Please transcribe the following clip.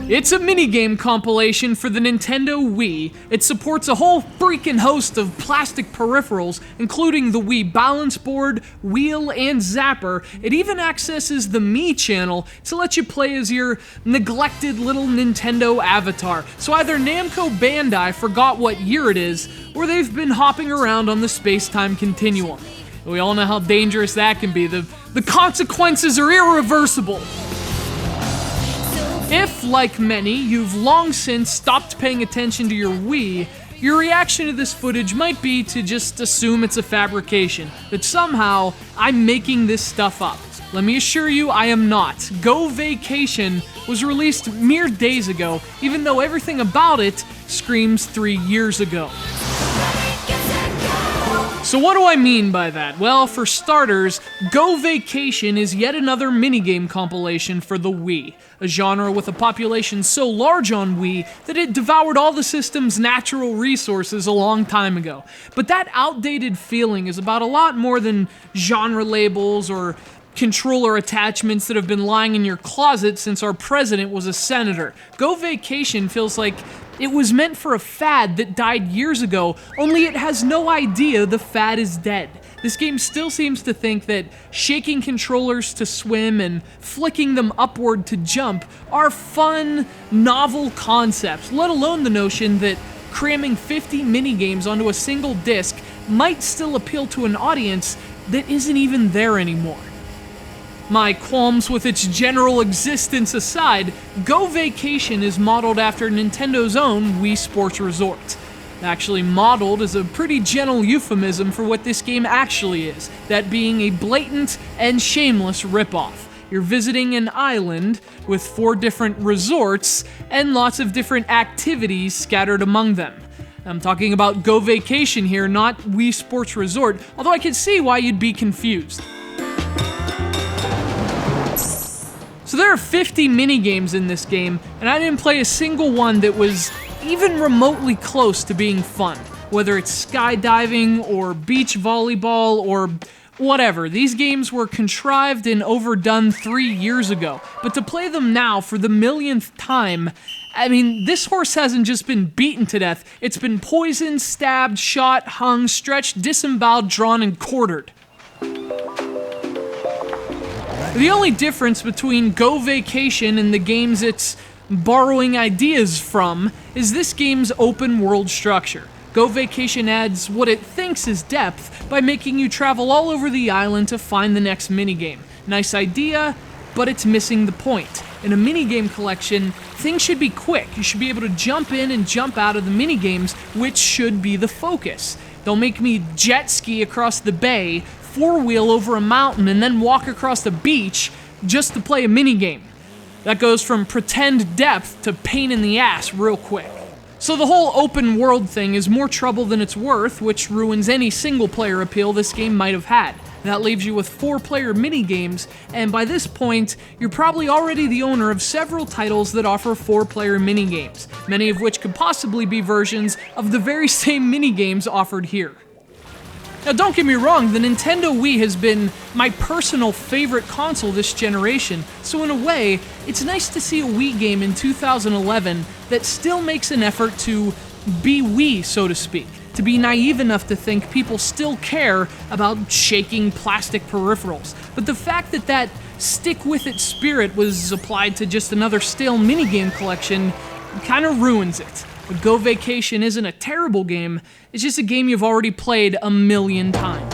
It's a minigame compilation for the Nintendo Wii. It supports a whole freaking host of plastic peripherals, including the Wii balance board, wheel, and Zapper. It even accesses the Mii Channel to let you play as your neglected little Nintendo avatar. So either Namco Bandai forgot what year it is, or they've been hopping around on the space-time continuum. We all know how dangerous that can be. The consequences are irreversible. If, like many, you've long since stopped paying attention to your Wii, your reaction to this footage might be to just assume it's a fabrication, that somehow I'm making this stuff up. Let me assure you, I am not. Go Vacation was released mere days ago, even though everything about it screams 3 years ago. So what do I mean by that? Well, for starters, Go Vacation is yet another minigame compilation for the Wii, a genre with a population so large on Wii that it devoured all the system's natural resources a long time ago. But that outdated feeling is about a lot more than genre labels or controller attachments that have been lying in your closet since our president was a senator. Go Vacation feels like it was meant for a fad that died years ago, only it has no idea the fad is dead. This game still seems to think that shaking controllers to swim and flicking them upward to jump are fun, novel concepts, let alone the notion that cramming 50 minigames onto a single disc might still appeal to an audience that isn't even there anymore. My qualms with its general existence aside, Go Vacation is modeled after Nintendo's own Wii Sports Resort. Actually, modeled is a pretty gentle euphemism for what this game actually is, that being a blatant and shameless ripoff. You're visiting an island with 4 different resorts and lots of different activities scattered among them. I'm talking about Go Vacation here, not Wii Sports Resort, although I can see why you'd be confused. So there are 50 minigames in this game, and I didn't play a single one that was even remotely close to being fun. Whether it's skydiving, or beach volleyball, or whatever. These games were contrived and overdone 3 years ago, but to play them now for the millionth time, I mean, this horse hasn't just been beaten to death, it's been poisoned, stabbed, shot, hung, stretched, disemboweled, drawn, and quartered. The only difference between Go Vacation and the games it's borrowing ideas from is this game's open world structure. Go Vacation adds what it thinks is depth by making you travel all over the island to find the next minigame. Nice idea, but it's missing the point. In a minigame collection, things should be quick. You should be able to jump in and jump out of the minigames, which should be the focus. Don't make me jet ski across the bay, 4-wheel over a mountain, and then walk across the beach just to play a minigame. That goes from pretend depth to pain in the ass real quick. So the whole open world thing is more trouble than it's worth, which ruins any single player appeal this game might have had. That leaves you with 4-player minigames, and by this point, you're probably already the owner of several titles that offer 4-player minigames, many of which could possibly be versions of the very same minigames offered here. Now don't get me wrong, the Nintendo Wii has been my personal favorite console this generation, so in a way, it's nice to see a Wii game in 2011 that still makes an effort to be Wii, so to speak. To be naive enough to think people still care about shaking plastic peripherals. But the fact that that stick-with-it spirit was applied to just another stale minigame collection kind of ruins it. But Go Vacation isn't a terrible game, it's just a game you've already played a million times.